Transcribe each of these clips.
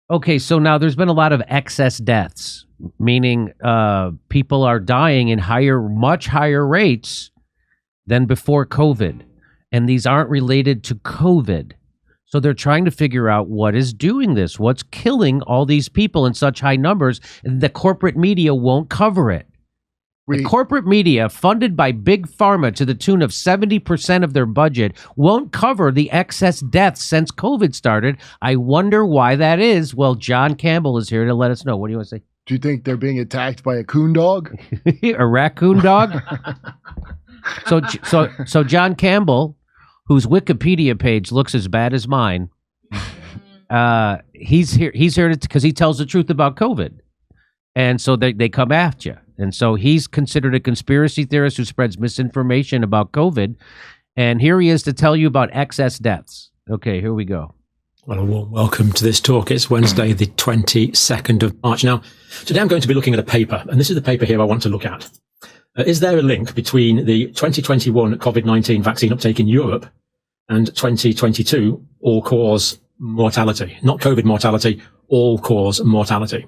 Okay, so now there's been a lot of excess deaths, meaning people are dying in much higher rates than before COVID. And these aren't related to COVID. So they're trying to figure out what is doing this, what's killing all these people in such high numbers. The corporate media won't cover it. The corporate media, funded by Big Pharma to the tune of 70% of their budget, won't cover the excess deaths since COVID started. I wonder why that is. Well, John Campbell is here to let us know. What do you want to say? Do you think they're being attacked by a coon dog? A raccoon dog? So John Campbell, whose Wikipedia page looks as bad as mine, he's here because he tells the truth about COVID. And so they come after you. And so he's considered a conspiracy theorist who spreads misinformation about COVID. And here he is to tell you about excess deaths. Okay, here we go. Well, a warm welcome to this talk. It's Wednesday, the 22nd of March. Now, today I'm going to be looking at a paper, and this is the paper here I want to look at. Is there a link between the 2021 COVID-19 vaccine uptake in Europe and 2022 all-cause mortality? Not COVID mortality, all-cause mortality.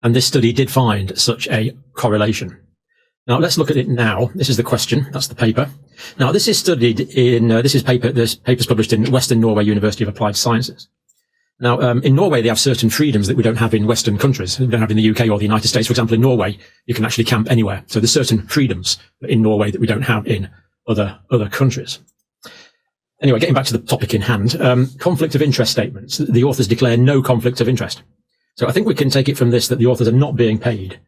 And this study did find such a correlation. Now, let's look at it now. This is the question. That's the paper. Now, this is studied in, this paper's published in Western Norway University of Applied Sciences. Now, in Norway, they have certain freedoms that we don't have in Western countries. We don't have in the UK or the United States. For example, in Norway, you can actually camp anywhere. So there's certain freedoms in Norway that we don't have in other countries. Anyway, getting back to the topic in hand, conflict of interest statements. The authors declare no conflict of interest. So I think we can take it from this that the authors are not being paid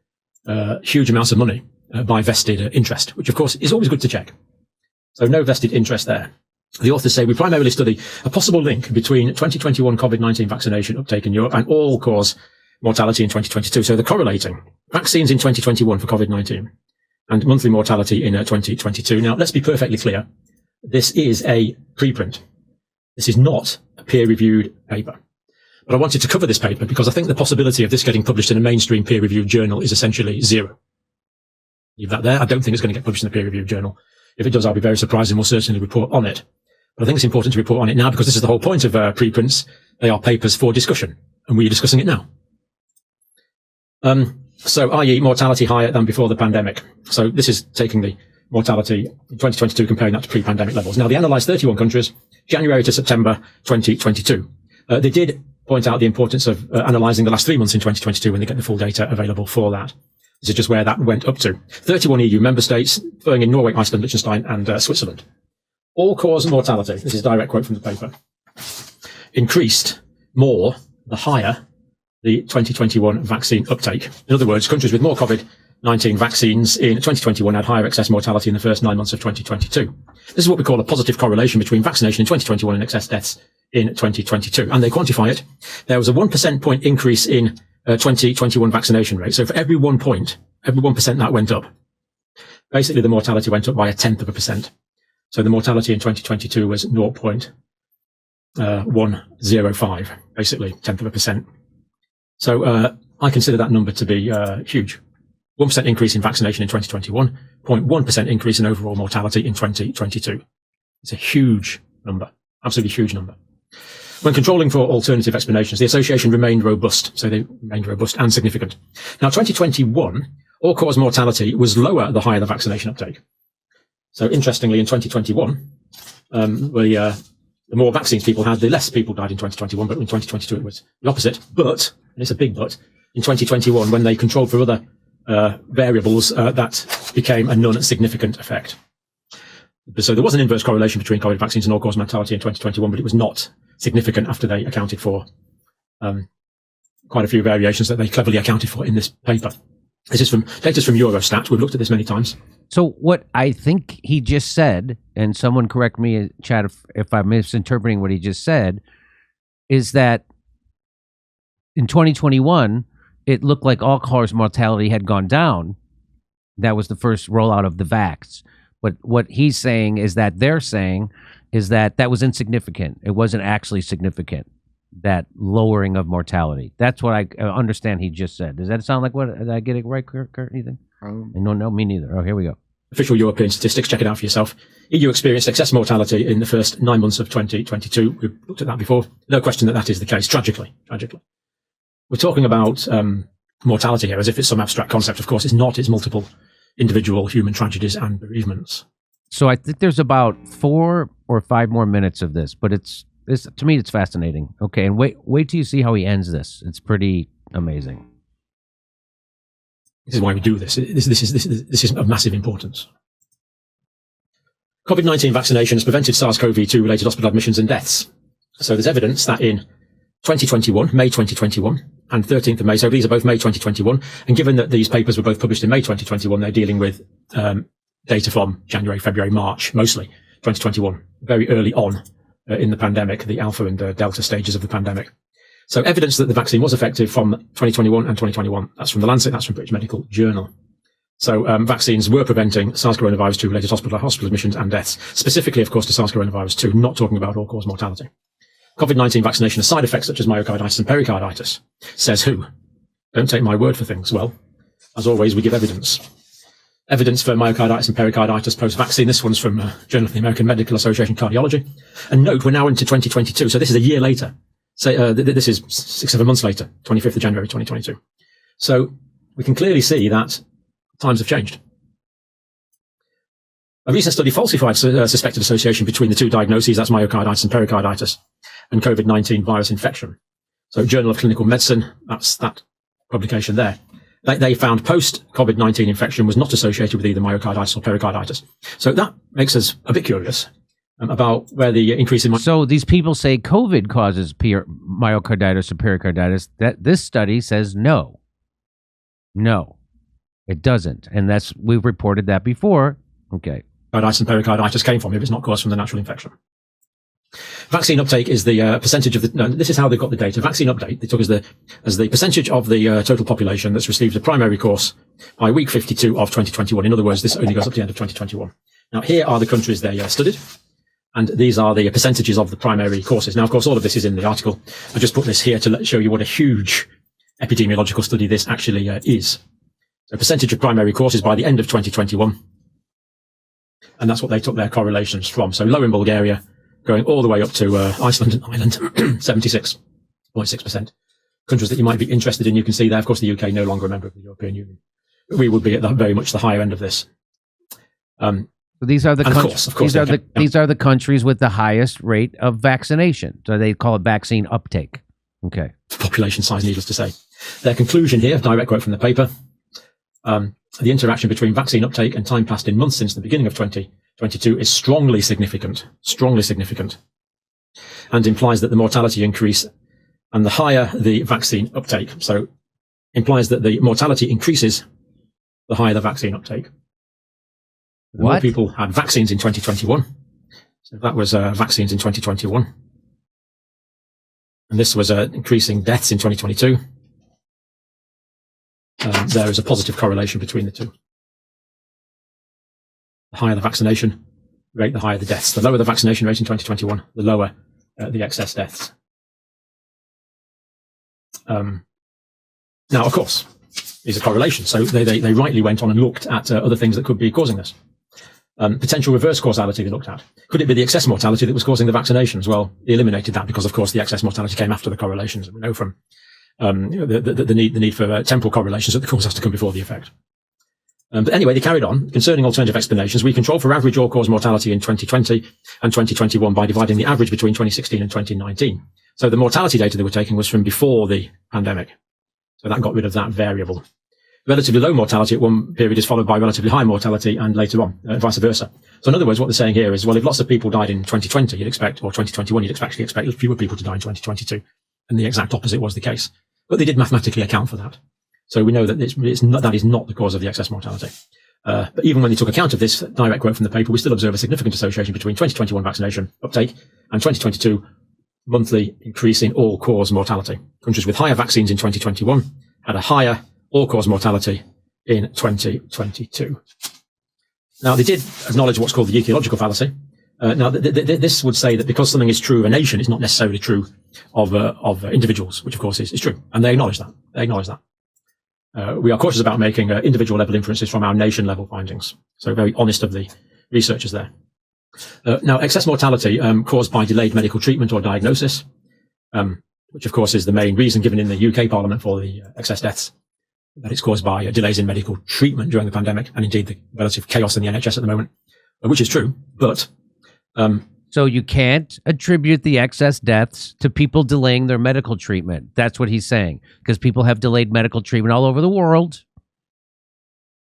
huge amounts of money by vested interest, which of course is always good to check. So no vested interest there. The authors say we primarily study a possible link between 2021 COVID-19 vaccination uptake in Europe and all-cause mortality in 2022. So they're correlating vaccines in 2021 for COVID-19 and monthly mortality in 2022. Now, let's be perfectly clear. This is a preprint. This is not a peer-reviewed paper. But I wanted to cover this paper because I think the possibility of this getting published in a mainstream peer-reviewed journal is essentially zero. Leave that there. I don't think it's going to get published in a peer-reviewed journal. If it does, I'll be very surprised and we'll certainly report on it. But I think it's important to report on it now because this is the whole point of preprints. They are papers for discussion, and we're discussing it now. So, i.e. mortality higher than before the pandemic. So this is taking the mortality in 2022, comparing that to pre-pandemic levels. Now, they analysed 31 countries, January to September 2022. They did point out the importance of analysing the last 3 months in 2022 when they get the full data available for that. This is just where that went up to. 31 EU member states, throwing in Norway, Iceland, Liechtenstein, and Switzerland. All-cause mortality, this is a direct quote from the paper, increased more the higher the 2021 vaccine uptake. In other words, countries with more COVID-19 vaccines in 2021 had higher excess mortality in the first 9 months of 2022. This is what we call a positive correlation between vaccination in 2021 and excess deaths in 2022. And they quantify it. There was a 1% point increase in 2021 vaccination rate. So for every 1 point, every 1% that went up, basically the mortality went up by 0.1%. So the mortality in 2022 was 0.105, basically 0.1%. So I consider that number to be huge. 1% increase in vaccination in 2021, 0.1% increase in overall mortality in 2022. It's a huge number, absolutely huge number. When controlling for alternative explanations, the association remained robust. So they remained robust and significant. Now, 2021, all-cause mortality was lower the higher the vaccination uptake. So interestingly, in 2021, the more vaccines people had, the less people died in 2021. But in 2022, it was the opposite. But, and it's a big but, in 2021, when they controlled for other variables, that became a non-significant effect. So there was an inverse correlation between COVID vaccines and all-cause mortality in 2021, but it was not significant after they accounted for quite a few variations that they cleverly accounted for in this paper. This is from data from Eurostat. We've looked at this many times. So what I think he just said, and someone correct me, chat, if I'm misinterpreting what he just said, is that in 2021, it looked like all-cause mortality had gone down. That was the first rollout of the vax. But what he's saying is that they're saying is that that was insignificant. It wasn't actually significant, that lowering of mortality. That's what I understand he just said. Does that sound like what? Did I get it right, Kurt? Anything? No, me neither. Oh, here we go. Official European statistics, check it out for yourself. EU experienced excess mortality in the first 9 months of 2022. We've looked at that before. No question that that is the case, tragically. we're talking about mortality here as if it's some abstract concept. Of course, it's not. It's multiple individual human tragedies and bereavements. So I think there's about 4 or 5 more minutes of this, but it's to me it's fascinating. Okay, and wait till you see how he ends this. It's pretty amazing. This is why we do this. This is of massive importance. COVID-19 vaccination has prevented SARS-CoV-2 related hospital admissions and deaths. So there's evidence that in 2021, May 2021, and 13th of May, so these are both May 2021, and given that these papers were both published in May 2021, they're dealing with data from January, February, March, mostly 2021, very early on in the pandemic, the alpha and delta stages of the pandemic. So evidence that the vaccine was effective from 2021 and 2021. That's from The Lancet, that's from British Medical Journal. So vaccines were preventing SARS coronavirus 2 related hospital admissions and deaths, specifically, of course, to SARS coronavirus 2, not talking about all-cause mortality. COVID-19 vaccination has side effects such as myocarditis and pericarditis. Says who? Don't take my word for things. Well, as always, we give evidence. Evidence for myocarditis and pericarditis post-vaccine. This one's from Journal of the American Medical Association Cardiology. And note, we're now into 2022, so this is a year later. So this is 6-7 months later, 25th of January 2022. So we can clearly see that times have changed. A recent study falsified suspected association between the two diagnoses, that's myocarditis and pericarditis, and COVID-19 virus infection. So Journal of Clinical Medicine, that's that publication there. They found post-COVID-19 infection was not associated with either myocarditis or pericarditis. So that makes us a bit curious about where the increase in... So these people say COVID causes myocarditis or pericarditis. That this study says no. No, it doesn't. And we've reported that before. Okay. Myocarditis and pericarditis came from if it's not caused from the natural infection. Vaccine uptake is the percentage of the... No, this is how they got the data. Vaccine uptake, they took as the percentage of the total population that's received a primary course by week 52 of 2021. In other words, this only goes up to the end of 2021. Now, here are the countries they studied. And these are the percentages of the primary courses. Now, of course, all of this is in the article. I just put this here to show you what a huge epidemiological study this actually is. So percentage of primary courses by the end of 2021. And that's what they took their correlations from. So low in Bulgaria, going all the way up to Iceland and Ireland, 76.6%. Countries that you might be interested in, you can see there. Of course, the UK no longer a member of the European Union. We would be at very much the higher end of this. So these are the these are the countries with the highest rate of vaccination. So they call it vaccine uptake. Okay. Population size, needless to say. Their conclusion here, direct quote from the paper, the interaction between vaccine uptake and time passed in months since the beginning of 2022 is strongly significant, and implies that the mortality increase and the higher the vaccine uptake. So implies that the mortality increases the higher the vaccine uptake. The more people had vaccines in 2021. So that was vaccines in 2021. And this was increasing deaths in 2022. There is a positive correlation between the two. The higher the vaccination rate, the higher the deaths. The lower the vaccination rate in 2021, the lower the excess deaths. Now, of course, these are correlations. So they rightly went on and looked at other things that could be causing this. Potential reverse causality they looked at. Could it be the excess mortality that was causing the vaccinations? Well, they eliminated that because, of course, the excess mortality came after the correlations. And we know from the need for temporal correlations that the cause has to come before the effect. But anyway, they carried on. Concerning alternative explanations, we controlled for average all-cause mortality in 2020 and 2021 by dividing the average between 2016 and 2019. So the mortality data they were taking was from before the pandemic. So that got rid of that variable. Relatively low mortality at one period is followed by relatively high mortality and later on, vice versa. So in other words, what they're saying here is, well, if lots of people died in 2020, you'd expect, or 2021, you'd actually expect fewer people to die in 2022. And the exact opposite was the case. But they did mathematically account for that. So we know that that is not the cause of the excess mortality. But even when they took account of this, direct quote from the paper, we still observe a significant association between 2021 vaccination uptake and 2022 monthly increase in all-cause mortality. Countries with higher vaccines in 2021 had a higher all-cause mortality in 2022. Now, they did acknowledge what's called the ecological fallacy. Now, this would say that because something is true of a nation, it's not necessarily true of individuals, which of course is true. And they acknowledge that. We are cautious about making individual level inferences from our nation level findings. So very honest of the researchers there. Now, excess mortality caused by delayed medical treatment or diagnosis. which of course is the main reason given in the UK Parliament for the excess deaths, that it's caused by delays in medical treatment during the pandemic, and indeed the relative chaos in the NHS at the moment, which is true. But so you can't attribute the excess deaths to people delaying their medical treatment. That's what he's saying, because people have delayed medical treatment all over the world.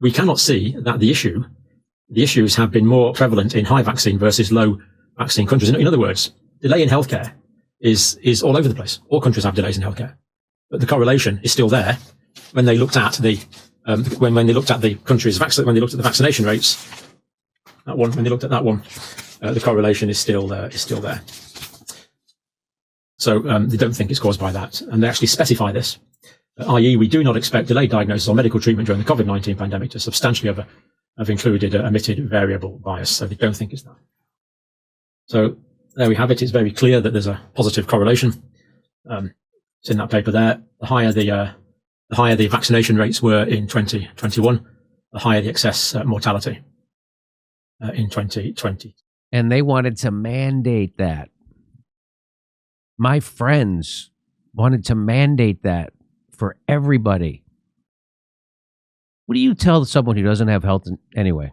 We cannot see that the issues have been more prevalent in high vaccine versus low vaccine countries. In other words, delay in healthcare is all over the place. All countries have delays in healthcare, but the correlation is still there. When they looked at the when they looked at the countries when they looked at the vaccination rates, when they looked at that one, the correlation is still there. So they don't think it's caused by that, and they actually specify this, i.e., we do not expect delayed diagnosis or medical treatment during the COVID-19 pandemic to substantially have included omitted variable bias. So they don't think it's that. So there we have it. It's very clear that there's a positive correlation. It's in that paper there. The higher the vaccination rates were in 2021, the higher the excess mortality in 2020. And they wanted to mandate that. My friends wanted to mandate that for everybody. What do you tell someone who doesn't have health anyway?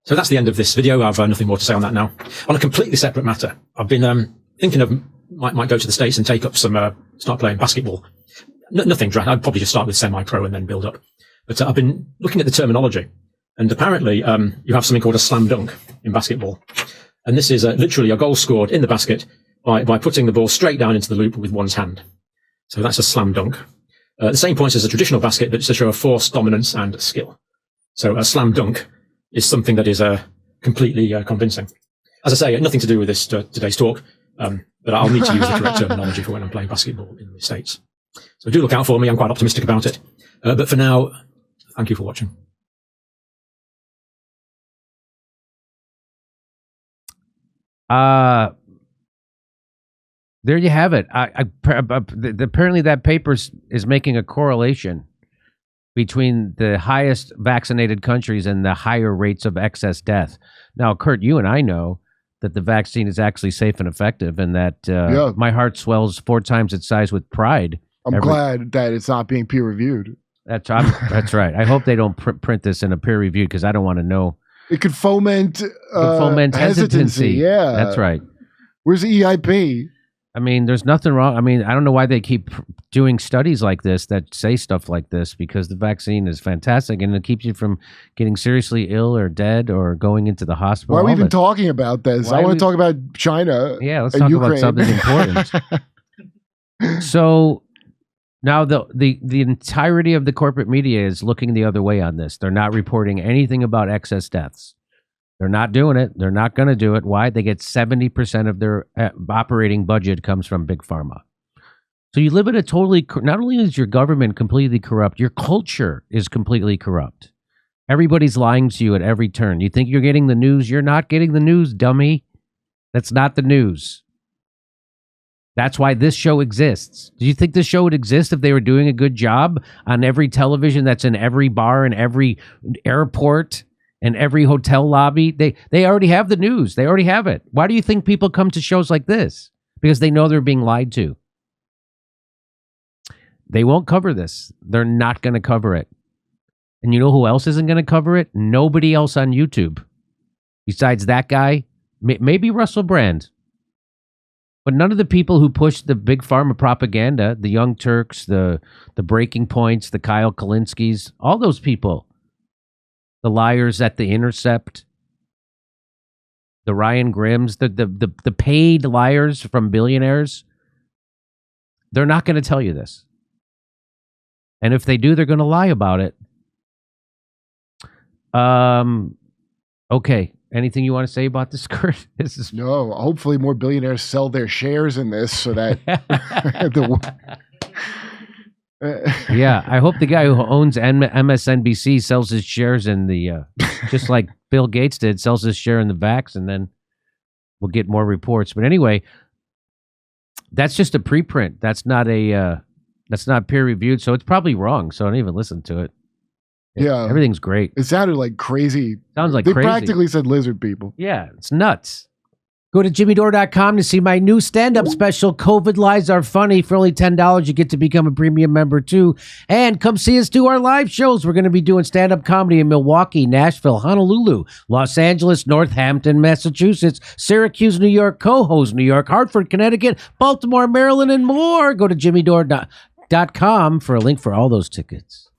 So that's the end of this video. I've nothing more to say on that now. On a completely separate matter, I've been thinking of might go to the States and take up start playing basketball. Nothing drastic. I'd probably just start with semi-pro and then build up. But I've been looking at the terminology, and apparently you have something called a slam dunk in basketball. And this is literally a goal scored in the basket by putting the ball straight down into the loop with one's hand. So that's a slam dunk. The same points as a traditional basket, but to show a force, dominance, and skill. So a slam dunk is something that is completely convincing. As I say, nothing to do with this today's talk, but I'll need to use the correct terminology for when I'm playing basketball in the States. So do look out for me. I'm quite optimistic about it. But for now, thank you for watching. There you have it. Apparently that paper is making a correlation between the highest vaccinated countries and the higher rates of excess death. Now, Kurt, you and I know that the vaccine is actually safe and effective, and that my heart swells 4 times its size with pride. I'm glad that it's not being peer reviewed. That's right. I hope they don't print this in a peer review, because I don't want to know. It could foment hesitancy. Yeah, that's right. Where's the EIP? I mean, there's nothing wrong. I mean, I don't know why they keep doing studies like this that say stuff like this, because the vaccine is fantastic and it keeps you from getting seriously ill or dead or going into the hospital. Why are we even talking about this? I want to talk about China. Yeah, let's talk about something important. So now the entirety of the corporate media is looking the other way on this. They're not reporting anything about excess deaths. They're not doing it. They're not going to do it. Why? They get 70% of their operating budget comes from big pharma. So you live in a totally, not only is your government completely corrupt, your culture is completely corrupt. Everybody's lying to you at every turn. You think you're getting the news. You're not getting the news, dummy. That's not the news. That's why this show exists. Do you think this show would exist if they were doing a good job on every television that's in every bar and every airport and every hotel lobby? They already have the news. They already have it. Why do you think people come to shows like this? Because they know they're being lied to. They won't cover this. They're not going to cover it. And you know who else isn't going to cover it? Nobody else on YouTube. Besides that guy, maybe Russell Brand. But none of the people who push the big pharma propaganda, the Young Turks, the Breaking Points, the Kyle Kalinskis, all those people, the liars at The Intercept, the Ryan Grimms, the paid liars from billionaires, they're not going to tell you this. And if they do, they're going to lie about it. Okay. Anything you want to say about this, Kurt? No. Hopefully more billionaires sell their shares in this so that... Yeah, I hope the guy who owns MSNBC sells his shares in the, just like Bill Gates did, sells his share in the Vax, and then we'll get more reports. But anyway, that's just a preprint. That's not peer reviewed, so it's probably wrong. So don't even listen to it. Yeah, everything's great. It sounded like crazy. Sounds like they crazy. Practically said lizard people. Yeah, it's nuts. Go to jimmydore.com to see my new stand-up special, COVID Lies Are Funny. For only $10, you get to become a premium member, too. And come see us do our live shows. We're going to be doing stand-up comedy in Milwaukee, Nashville, Honolulu, Los Angeles, Northampton, Massachusetts, Syracuse, New York, Cohoes, New York, Hartford, Connecticut, Baltimore, Maryland, and more. Go to jimmydore.com for a link for all those tickets.